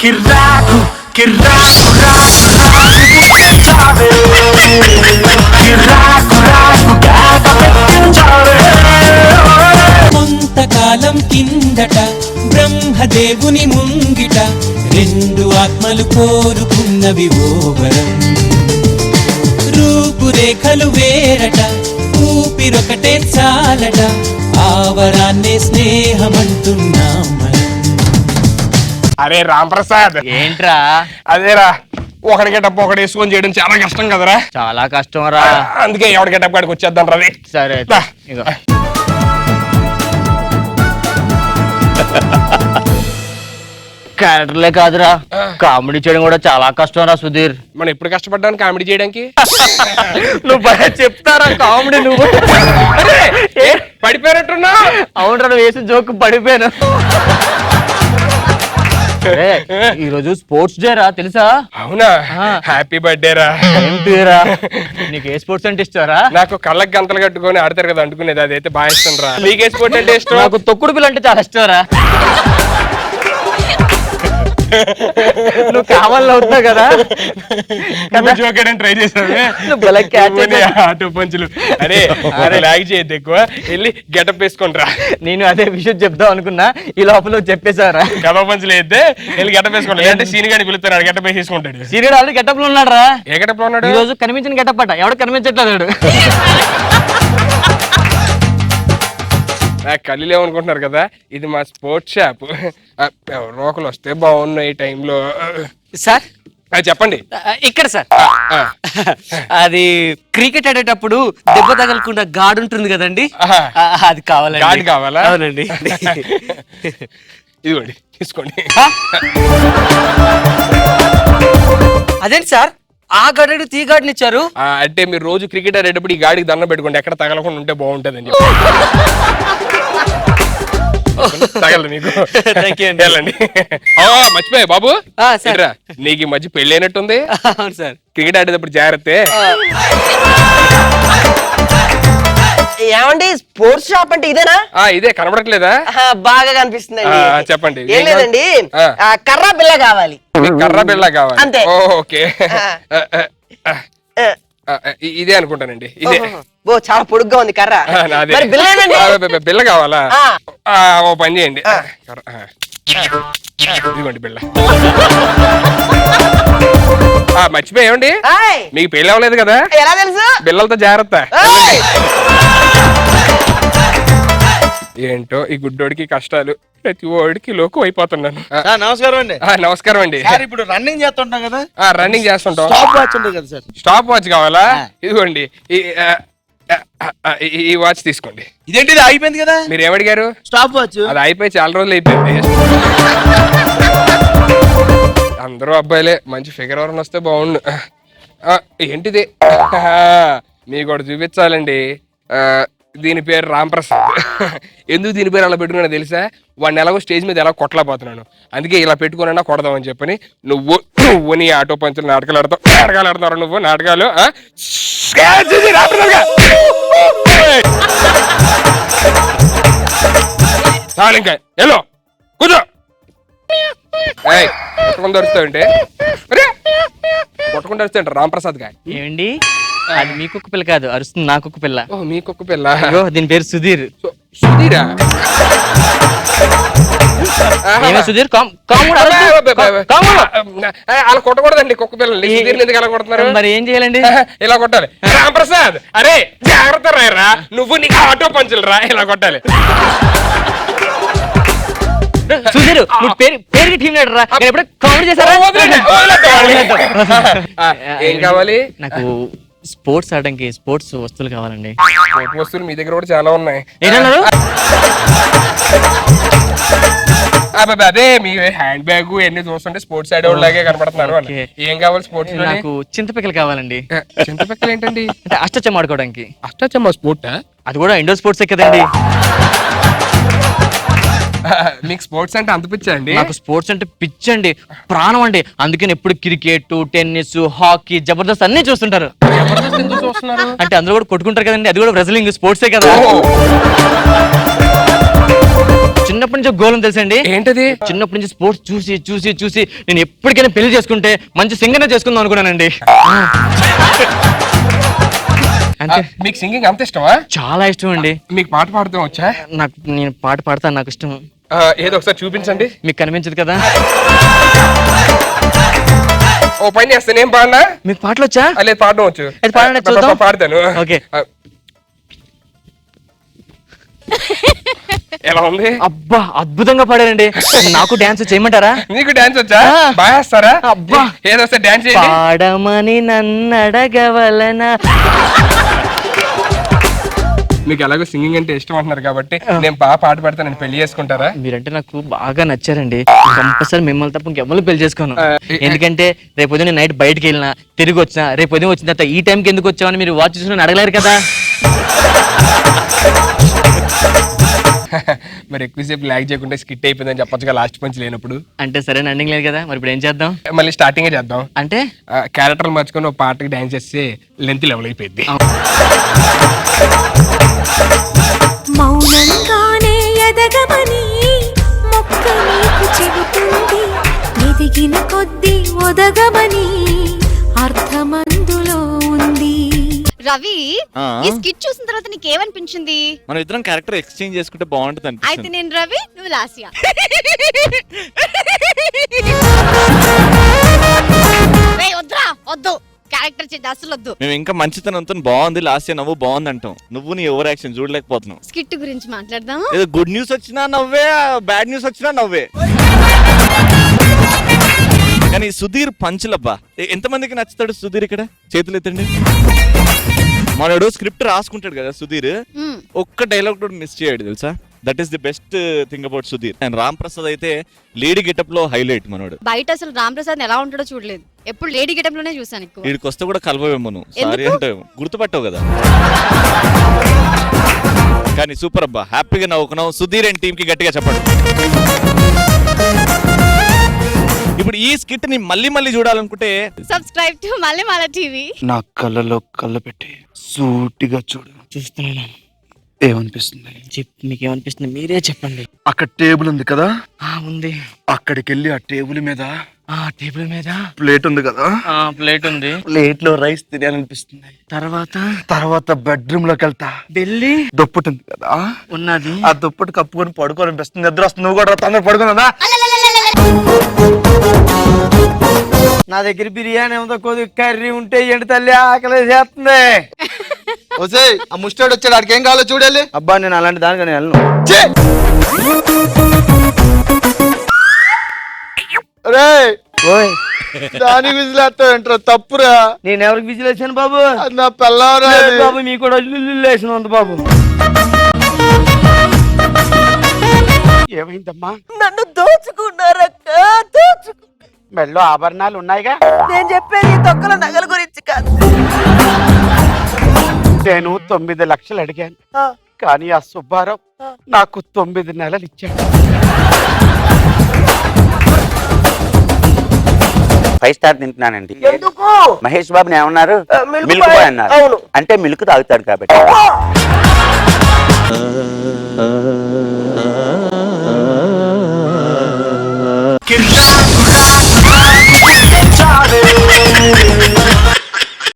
కిర్రాకు కిర్రాకు రాకు పుట్టించావే కిర్రాకు రాకు కేక పెట్టించావే. కొంతకాలం కిందట బ్రహ్మదేవుని ముంగిట రెండు ఆత్మలు కోరుకున్నవి ఓవరం. రూపురేఖలు వేరట ఊపిరొకటే చాలట ఆవరాన్నే స్నేహమంటున్నాం మనం. అరే రాంప్రసాద్ ఏంట్రా? అదేరా ఒకటి గెటప్ ఒకటి వేసుకొని చేయడం చాలా కష్టం కదరా. చాలా కష్టం రా. అందుకే ఎవరి గెటప్ కాడికి వచ్చేద్దాం రవి. సరే ఇగో క్యారెక్టర్లే కాదురా, కామెడీ చేయడం కూడా చాలా కష్టం రా సుధీర్. మనం ఎప్పుడు కష్టపడ్డాను కామెడీ చేయడానికి. నువ్వు భలే చెప్తారా కామెడీ నువ్వు. పడిపోయినట్టున్నా. అవునరా, నువ్వు వేసిన జోక్ పడిపోయాను. ఈ రోజు స్పోర్ట్స్ డే రా, తెలుసా? అవునా? హ్యాపీ బర్త్డే రా. ఏంటిరా నీకు ఏ స్పోర్ట్స్ అంటే ఇస్తారా? నాకు కళ్ళకి గంతలు కట్టుకొని ఆడతారు కదా అనుకునేది, అదైతే బాగా ఇష్టం రా. నీకు ఏ స్పోర్ట్ అంటే ఇష్టం? నాకు తొక్కుడు బిల్ల అంటే చాలా ఇష్టం రా. నువ్వు కావాలని అవుతున్నావు కదా, ట్రై చేసావు. ఆటో పంచులు అరే అరే లాగ్ చేయద్దు, ఎక్కువ వెళ్ళి గెటప్ వేసుకుంటా. నేను అదే విషయం చెప్దాం అనుకున్నా, ఈ లోపల చెప్పేశారా? గెటప్ పంచులు అయితే వెళ్ళి గెటప్ వేసుకుంటా. అంటే సీని గాడిని పిలుస్తాడు, గెటప్ వేసుకుంటాడు. సీరియల్ ఆల్రెడీ గెటప్ లో ఉన్నాడు రా. ఏ గెటప్ లో ఉన్నాడు? ఈ రోజు కనిపించిన గెటప్ అట, ఎవడు కనిపించట్లేదు. కళ్ళు ఏమనుకుంటున్నారు కదా, ఇది మా స్పోర్ట్స్ షాప్. రోకలు వస్తే బాగున్నాయి ఈ టైంలో. సార్ చెప్పండి. ఇక్కడ సార్ అది క్రికెట్ ఆడేటప్పుడు దెబ్బ తగలకుండా గాడ్ ఉంటుంది కదండి, అది కావాలండి. గాడ్ కావాలా? అవునండి. ఇదిగోండి తీసుకోండి. అదేంటి సార్ ఆ గడ్డడు తీ గాడిని ఇచ్చారు? అంటే మీరు రోజు క్రికెట్ ఆడేటప్పుడు ఈ గాడికి దండం పెట్టుకోండి, ఎక్కడ తగలకుండా ఉంటే బాగుంటది అని చెప్పి. తగలదు మీకు. మర్చిపోయా బాబు, నీకు ఈ మధ్య పెళ్లి అయినట్టుంది. అవును సార్. క్రికెట్ ఆడేటప్పుడు జాగ్రత్త. ఏమండి స్పోర్ట్స్ షాప్ అంటే ఇదేనా? ఇదే కనబడట్లేదా? బాగా కనిపిస్తుంది. చెప్పండి. ఏం లేదండి, కర్రా బిల్ల కావాలి. కర్ర బిళ్ళ కావాలి అంతే. ఓకే, ఇదే అనుకుంటానండి. ఇదే చాలా పొడుగ్గా ఉంది కర్ర. మరి బిల్ల ఏదండి? బిళ్ళ కావాలా? ఓ పని చేయండి, ఇదిగోండి బిళ్ళ. మర్చిపోయామండి, మీకు పెళ్లి అవ్వలేదు కదా? ఎలా తెలుసు? బిళ్ళలతో జాగ్రత్త. ఏంటో ఈ గుడ్డోడికి కష్టాలు, ప్రతి ఓడికి లోకు అయిపోతున్నాను. నమస్కారం అండి. నమస్కారం అండి. ఇప్పుడు రన్నింగ్ చేస్తుంటాం కదా, రన్నింగ్ చేస్తుంటాం. స్టాప్ వాచ్ ఉంటుంది కదా సార్. స్టాప్ వాచ్ కావాలా? ఇదిగోండి ఈ వాచ్ తీసుకోండి. ఇదేంటి, ఇది అయిపోయింది కదా? మీరు ఏమడిగారు? Stop watch. అది అయిపోయి చాలా రోజులు అయిపోయింది. అందరూ అబ్బాయిలే, మంచి ఫిగర్ ఎవరైనా వస్తే బాగుండు. ఏంటిది మీకు కూడా చూపించాలండి. దీని పేరు రాంప్రసాద్. ఎందుకు దీని పేరు అలా పెట్టుకున్నా తెలుసా? వాడిని ఎలాగో స్టేజ్ మీద ఎలా కొట్టలేకపోతున్నాను, అందుకే ఇలా పెట్టుకున్నా కొడదామని చెప్పని. నువ్వు నీ ఆటో పంచులు నాటకాలు ఆడుతున్నారు నువ్వు నాటకాలు. ఇంకా ఎలో కూర్చో. కొట్టకుండా దొరుకుతావంటే కొట్టకుండా దొరుకుతాయంట రాంప్రసాద్ గారు. ఏమండి, అది మీ కుక్క పిల్ల కాదు, అరుస్తుంది నా కుక్క పిల్ల. మీ కుక్క పిల్ల? దీని పేరు సుధీర్. సుధీరా? సుధీర్ అలా కొట్టకూడదండి కుక్క పిల్లల్ని. సుధీర్ని ఎందుకు అలా కొడుతున్నారు? మరి ఏం చేయాలండి? ఇలా కొట్టాలి. రాంప్రసాద్ అరే జాగ్రత్త రాయరా, నువ్వు నీకు ఆటో పంచులు రా, ఇలా కొట్టాలి. సుధీర్ పేరుకి టీం లీడర్ రా, ఎప్పుడు కామెడీ చేశారా? ఏం కావాలి? నాకు స్పోర్ట్స్ ఆడడానికి స్పోర్ట్స్ వస్తువులు కావాలండి. స్పోర్ట్స్ వస్తువులు మీ దగ్గర కూడా చాలా ఉన్నాయి. ఏమన్నారు? అదే మీ హ్యాండ్ బ్యాగ్ ఎన్ని చూస్తుంటే స్పోర్ట్స్ ఆడేవాళ్ళు లాగే కనపడుతున్నారు. ఏం కావాలి స్పోర్ట్స్? నాకు చింతపిక్కలు కావాలండి. చింతపిక్కలు ఏంటండి? అంటే అష్టచమ్మ ఆడుకోవడానికి. అష్టచమ్మ స్పోర్ట్? అది కూడా ఇండోర్ స్పోర్ట్సే కదండి. మీకు స్పోర్ట్స్ అంటే అంత పిచ్చా అండి? నాకు స్పోర్ట్స్ అంటే పిచ్చండి, ప్రాణం అండి. అందుకని ఎప్పుడు క్రికెట్, టెన్నిస్, హాకీ, జబర్దస్త్ అన్ని చూస్తుంటారు. అంటే అందరూ కూడా కొట్టుకుంటారు కదండి, అది కూడా రెజ్లింగ్ స్పోర్ట్సే కదా. చిన్నప్పటి నుంచి గోళం తెలుసండి. ఏంటది? చిన్నప్పటి నుంచి స్పోర్ట్స్ చూసి చూసి చూసి నేను ఎప్పటికైనా పెళ్లి చేసుకుంటే మంచి సింగర్ చేసుకుందాం అనుకున్నానండి. అంతే. మీకు సింగింగ్ అంత ఇష్టమా? చాలా ఇష్టం అండి. మీకు పాట పాడతాం వచ్చా? నేను పాట పాడతాను, నాకు ఇష్టం. ఏదో ఒకసారి చూపించండి. మీకు కనిపించదు కదా. ఓ పని చేస్తాను, ఏం పాడినా? మీకు పాటలు వచ్చా? లేదు, పాడడం వచ్చు. అది పాడండి, చూద్దాం. పాడతాను. ఓకే. ఎలా ఉంది? అబ్బా, అద్భుతంగా పాడారండి. నాకు డాన్స్ చేయమంటారా? నీకు డాన్స్ వచ్చా? బాగా వేస్తారా? అబ్బా, ఏదో ఒకసారి డాన్స్ చేయండి. పాడమని నన్ను అడగవలనా. మీకు ఎలాగో సింగింగ్ అంటే ఇష్టం అంటున్నారు కాబట్టి నేను బాగా పాట పాడతాను, నేను పెళ్లి చేసుకుంటారా? మీరంటే నాకు బాగా నచ్చారండి. కంపల్సరీ మిమ్మల్ని తప్ప ఇంకెమ్మల్ని పెళ్లి చేసుకోను. ఎందుకంటే రేపు ఉదయం నైట్ బయటకు వెళ్ళినా తిరిగి వచ్చినా రేపు ఉదయం వచ్చిన తర్వాత ఈ టైంకి ఎందుకు వచ్చావని మీరు వాచ్ చూసిన అడగలేరు కదా. మరి ఎక్కువసేపు లాగ్ చేయకుండా స్కిట్ అయిపోయిందని చెప్పొచ్చుగా లాస్ట్ పంచ్ లేనప్పుడు. అంటే సరైన ఎండింగ్ లేదు కదా, మరి ఇప్పుడు ఏం చేద్దాం? మళ్ళీ స్టార్టింగ్ చేద్దాం. అంటే క్యారెక్టర్లు మార్చుకొని ఒక పాటకి డాన్స్ చేస్తే లెంత్ లెవెల్ అయిపోయింది. మౌనంగానే ఎదగమని మొక్క నీకు చెబుతుంది, ఎదిగిన కొద్దీ ఒదగమని అర్థమందులో ఉంది. రవి, ఈ స్కిట్ చూసిన తర్వాత నీకేమనిపించింది? మనం ఇద్దరం క్యారెక్టర్ ఎక్స్చేంజ్ చేసుకుంటే బాగుంటుంది. అయితే నేను రవి, నువ్వు లాస్యా. వద్దురా, వద్దు, క్యారెక్టర్ చేద్ది అసలు వద్దు. మేము ఇంకా మంచితనంతో బాగుంది, లాస్ట్ నవ్వు బాగుంది అంటాం. నువ్వు నీ ఓవర్ యాక్షన్ చూడలేకపోతున్నావు. స్కిట్ గురించి మాట్లాడదాం. ఏదో గుడ్ న్యూస్ వచ్చినా నవ్వే, బ్యాడ్ న్యూస్ వచ్చినా నవ్వే. కానీ సుధీర్ పంచులబ్బా, ఎంతమందికి నచ్చుతాడు సుధీర్? ఇక్కడ చేతులు ఎత్తండి. మనడు స్క్రిప్ట్ రాసుకుంటాడు కదా సుధీర్, ఒక్క డైలాగ్ కూడా మిస్ చేయడు తెలుసా. That is the best thing about Sudheer. And Ram Prasad అయితే లేడీ గెటప్ లో హైలైట్ మనోడు. బయట అసలు రామ్ ప్రసాద్ ఎలా ఉంటాడో చూడలేదు, ఎప్పుడు లేడీ గెటప్ లోనే చూసాను. ఎక్కువ వీడికి వస్తే కూడా కలవేమో నువ్వు, సారీ అంటే గుర్తుపట్టావు కదా. కానీ సూపర్ అబ్బా, హ్యాపీగా నవ్వుకున్నావు. సుధీర్ అండ్ టీమ్ కి గట్టిగా చెప్పండి. ఇప్పుడు ఈ స్కిట్ ని మళ్ళీ మళ్ళీ చూడాలనుకుంటే సబ్స్క్రైబ్ టు మల్లెమాల టీవీ. నా కళ్ళలో కళ్ళు పెట్టి సూటిగా చూడు. చూస్తున్నాను. ఏమనిపిస్తుంది? మీకేమనిపిస్తుంది మీరే చెప్పండి. అక్కడ టేబుల్ ఉంది కదా, ఉంది. అక్కడికి వెళ్ళి ఆ టేబుల్ మీద టేబుల్ మీద ప్లేట్ ఉంది కదా, ప్లేట్ ఉంది. ప్లేట్ లో రైస్ తినాలనిపిస్తుంది. తర్వాత బెడ్రూమ్ లోకి వెళ్తా, వెళ్ళి దుప్పటి ఉంది కదా ఉన్నది, ఆ దుప్పటి కప్పుకొని పడుకోవాలనిపిస్తుంది. నిద్ర వస్తుంది. నువ్వు కూడా తొందర పడుకున్నా. నా దగ్గర బిర్యానీ ఏమో కొద్ది కర్రీ ఉంటే ఏంటి తల్లి, ఆకలి చేస్తుంది. ఆ ముస్టాడ్ వచ్చాడు, ఆడికి ఏం కావాలో చూడాలి. అబ్బా, నేను అలాంటి దానికని వెళ్ళను. దాని విజిలేస్తా తప్పురా. నేను ఎవరికి విజిలేసాను బాబు? నా పిల్లరా బాబు, మీకు కూడా విజిలేసాను ఉంది బాబు. ఏమైందమ్మా? నన్ను దోచుకున్నారక్క, మెళ్ళో ఆభరణాలు ఉన్నాయిగా. నేను చెప్పేది తొక్కల నగల గురించి కాదు. నేను 9 లక్షలు అడిగాను, కానీ ఆ సుబ్బారావు నాకు 9 నెలలు ఇచ్చాడు. 5 స్టార్ తింటున్నానండి. ఎందుకు? మహేష్ బాబుని ఏమన్నారు? మిల్క్ బాయ్ అన్నారు. అవును. అంటే మిల్క్ తాగుతాడు కాబట్టి. కిర్రాకు రాకు రాకు పుట్టించావే.